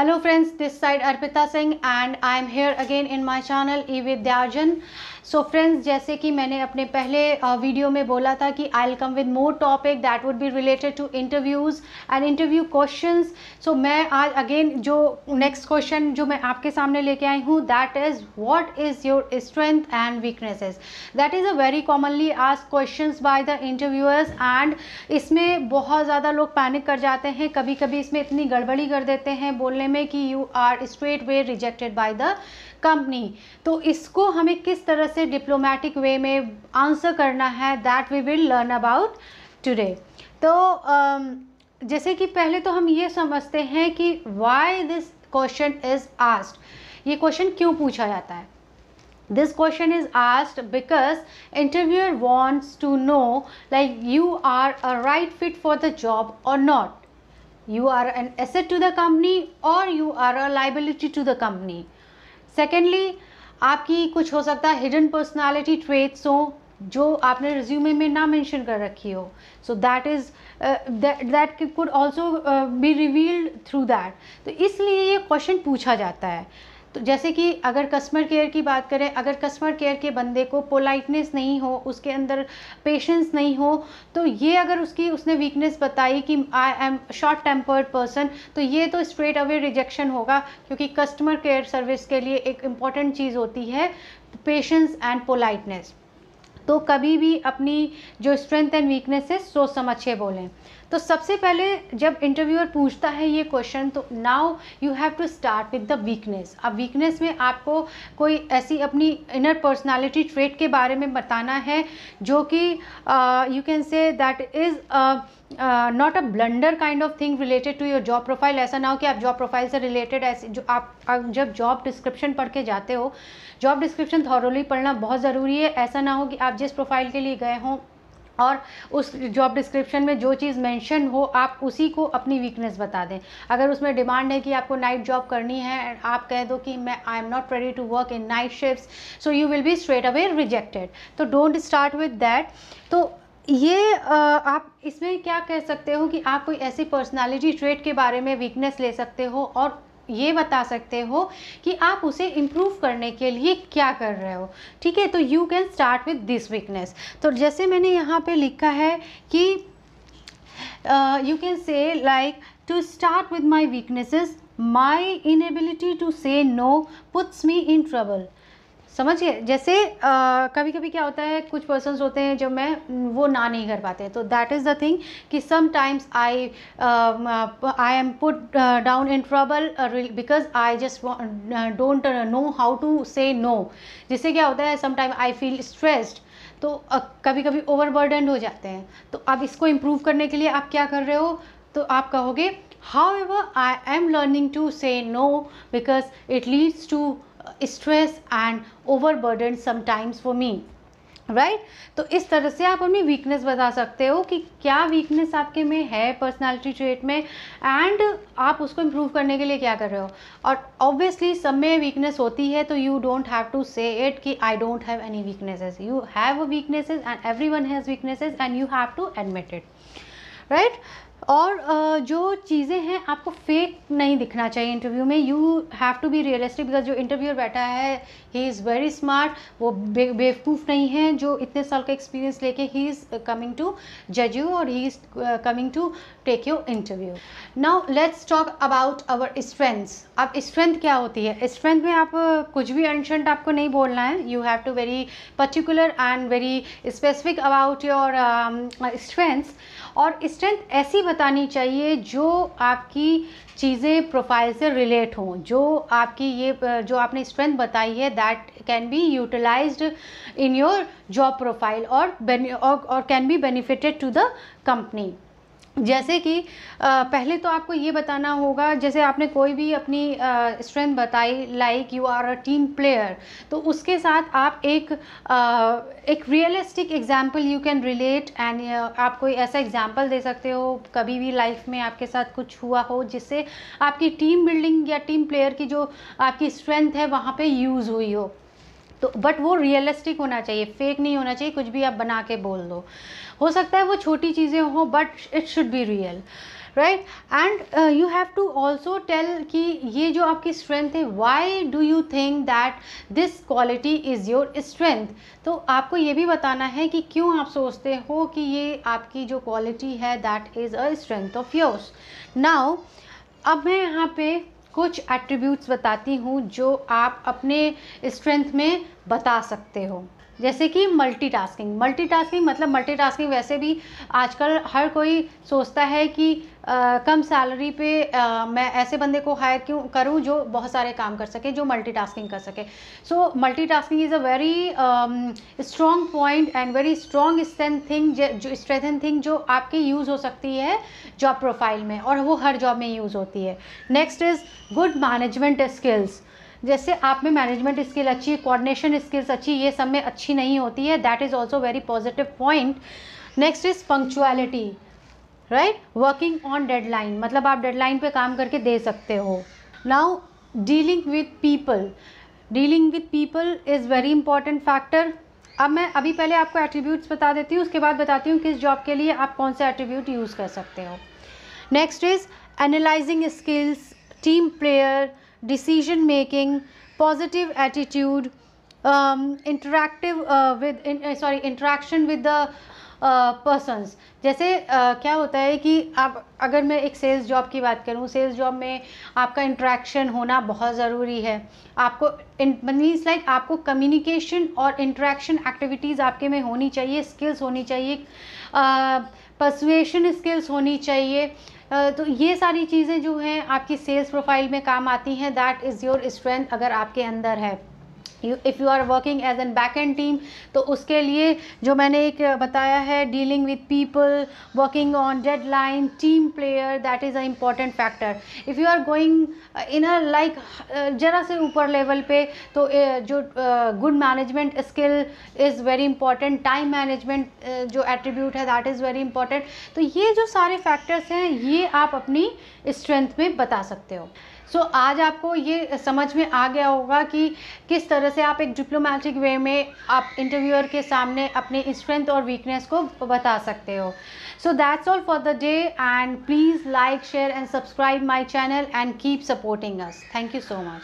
Hello friends, this side Arpita Singh and I am here again in my channel eVidyaarjan. So friends, जैसे कि मैंने अपने पहले video में बोला था कि I'll come with more topic that would be related to interviews and interview questions. So मैं आज again जो next question जो मैं आपके सामने लेके आई हूँ, that is what is your strength and weaknesses. That is a very commonly asked questions by the interviewers and इसमें बहुत ज़्यादा लोग पैनिक कर जाते हैं, कभी कभी इसमें इतनी गड़बड़ी कर देते हैं बोलने में कि you are straight way rejected by the company. तो इसको हमें किस तरह से डिप्लोमेटिक वे में आंसर करना है, that we will learn about today. तो जैसे कि पहले तो हम ये समझते हैं कि why this question is asked. ये क्वेश्चन क्यों पूछा जाता है. This question is asked because interviewer wants to know like you are a right fit for the job or not. You are an asset to the company or you are a liability to the company. Secondly, आपकी कुछ हो सकता है hidden personality traits हो जो आपने resume में ना मेंशन कर रखी हो. So that is that could also be revealed through that. तो इसलिए ये क्वेश्चन पूछा जाता है. तो जैसे कि अगर कस्टमर केयर की बात करें, अगर कस्टमर केयर के बंदे को पोलाइटनेस नहीं हो, उसके अंदर पेशेंस नहीं हो, तो ये अगर उसने वीकनेस बताई कि I am short tempered person, तो ये तो स्ट्रेट अवे रिजेक्शन होगा, क्योंकि कस्टमर केयर सर्विस के लिए एक इम्पॉर्टेंट चीज़ होती है पेशेंस एंड पोलाइटनेस. तो कभी भी अपनी जो स्ट्रेंथ एंड वीकनेस है सोच समझ के बोलें. तो सबसे पहले जब इंटरव्यूअर पूछता है ये क्वेश्चन, तो now you have to start with the weakness. अब वीकनेस में आपको कोई ऐसी अपनी इनर पर्सनालिटी ट्रेट के बारे में बताना है जो कि you can say that is not a blunder kind of thing related to your job profile. ऐसा ना हो कि आप जॉब प्रोफाइल से रिलेटेड ऐसे जो आप जब जॉब डिस्क्रिप्शन पढ़ के जाते हो, जॉब डिस्क्रिप्शन थॉरोली पढ़ना बहुत ज़रूरी है. ऐसा ना हो कि आप जिस प्रोफाइल के लिए गए हों और उस जॉब डिस्क्रिप्शन में जो चीज़ मेंशन हो आप उसी को अपनी वीकनेस बता दें. अगर उसमें डिमांड है कि आपको नाइट जॉब करनी है, आप कह दो कि मैं I am not ready to work in night shifts, so you will be straight away rejected. तो डोंट स्टार्ट विद दैट. तो ये आप इसमें क्या कह सकते हो कि आप कोई ऐसी पर्सनालिटी ट्रेट के बारे में वीकनेस ले सकते हो और ये बता सकते हो कि आप उसे इम्प्रूव करने के लिए क्या कर रहे हो. ठीक है, तो you can start with this weakness. तो जैसे मैंने यहाँ पे लिखा है कि you can say like to start with my weaknesses, my inability to say no puts me in trouble. समझिए, जैसे कभी कभी क्या होता है, कुछ पर्सन्स होते हैं जो वो ना नहीं कर पाते. तो दैट इज़ द थिंग कि sometimes I am put down in trouble because I just don't know how to say no. जिससे क्या होता है, समटाइम आई फील स्ट्रेस्ड. तो कभी कभी ओवरबर्डन हो जाते हैं. तो अब इसको इम्प्रूव करने के लिए आप क्या कर रहे हो, तो आप कहोगे however I am learning to say no because it leads to stress and overburden sometimes for me, right. तो इस तरह से आप अपनी वीकनेस बता सकते हो कि क्या वीकनेस आपके में है पर्सनालिटी ट्रेट में एंड आप उसको इम्प्रूव करने के लिए क्या कर रहे हो. और ऑब्वियसली सब में वीकनेस होती है, तो you don't have to say it कि I don't have any weaknesses. You have a weaknesses and everyone has weaknesses and you have to admit it, right. और जो चीज़ें हैं आपको फेक नहीं दिखना चाहिए इंटरव्यू में. You have to be realistic because जो इंटरव्यूअर बैठा है ही इज़ वेरी स्मार्ट. वो बेवकूफ़ नहीं है जो इतने साल का एक्सपीरियंस लेके ही इज़ कमिंग टू जज यू और he is coming to take your interview. Now let's talk about our strengths. अब स्ट्रेंथ क्या होती है. स्ट्रेंथ में आप कुछ भी अनशंट आपको नहीं बोलना है. You have to very particular and very specific about your strengths. और स्ट्रेंथ ऐसी बतानी चाहिए जो आपकी चीज़ें प्रोफाइल से रिलेट हों, जो आपकी ये जो आपने स्ट्रेंथ बताई है that can be utilized in your job profile और can be benefited to the company. जैसे कि पहले तो आपको ये बताना होगा, जैसे आपने कोई भी अपनी स्ट्रेंथ बताई like you are a team player, तो उसके साथ आप एक realistic example you can relate and आप कोई ऐसा एग्जांपल दे सकते हो कभी भी लाइफ में आपके साथ कुछ हुआ हो जिससे आपकी टीम बिल्डिंग या टीम प्लेयर की जो आपकी स्ट्रेंथ है वहाँ पे यूज़ हुई हो. तो बट वो रियलिस्टिक होना चाहिए, फेक नहीं होना चाहिए. कुछ भी आप बना के बोल दो, हो सकता है वो छोटी चीज़ें हों but it should be real. Right. And you have to also tell कि ये जो आपकी स्ट्रेंथ है, why do you think that this quality is your strength. तो आपको ये भी बताना है कि क्यों आप सोचते हो कि ये आपकी जो क्वालिटी है that is a strength of yours. Now अब मैं यहाँ पे कुछ एट्रीब्यूट्स बताती हूँ जो आप अपने स्ट्रेंथ में बता सकते हो। जैसे कि मल्टीटास्किंग। मल्टीटास्किंग मतलब मल्टीटास्किंग वैसे भी आजकल हर कोई सोचता है कि कम सैलरी पे मैं ऐसे बंदे को हायर क्यों करूं जो बहुत सारे काम कर सके, जो मल्टीटास्किंग कर सके। So multitasking is a very strong point and very strong strengthen thing जो आपके यूज़ हो सकती है जॉब प्रोफाइल में, और वो हर जॉब में यूज़ होती है। Next is good management skills. जैसे आप में मैनेजमेंट स्किल अच्छी, कोऑर्डिनेशन स्किल्स अच्छी, ये सब में अच्छी नहीं होती है, that is also very positive point. Next is punctuality, right, working on deadline, मतलब आप डेडलाइन पे काम करके दे सकते हो। Now dealing with people. Dealing with people is very important factor. अब मैं अभी पहले आपको एट्रीब्यूट्स बता देती हूँ, उसके बाद बताती हूँ किस जॉब के लिए आप कौन सा एट्रीब्यूट यूज़ कर सकते हो। Next is analysing skills, team player, decision making, positive attitude, interaction with the persons। जैसे क्या होता है कि आप, अगर मैं एक सेल्स जॉब की बात करूं, सेल्स जॉब में आपका इंटरेक्शन होना बहुत ज़रूरी है। आपको मीन्स लाइक आपको कम्युनिकेशन और इंटरेक्शन एक्टिविटीज़ आपके में होनी चाहिए, स्किल्स होनी चाहिए, पर्सुएशन स्किल्स होनी चाहिए। तो ये सारी चीज़ें जो हैं आपकी सेल्स प्रोफाइल में काम आती हैं, दैट इज़ योर स्ट्रेंथ अगर आपके अंदर है। If you are working as an back end team, तो उसके लिए जो मैंने एक बताया है, dealing with people, working on deadline, team player, that is a important factor. If you are going in a like ज़रा से ऊपर लेवल पे, तो जो good management skill is very important, time management जो एट्रीब्यूट है दैट इज़ वेरी इंपॉर्टेंट। तो ये जो सारे फैक्टर्स हैं ये आप अपनी स्ट्रेंथ में बता सकते हो। सो आज आपको ये समझ में आ गया होगा कि किस तरह से आप एक डिप्लोमेटिक वे में आप इंटरव्यूअर के सामने अपने स्ट्रेंथ और वीकनेस को बता सकते हो। So that's all for the day, and please like, share and subscribe my channel and keep supporting us. Thank you so much.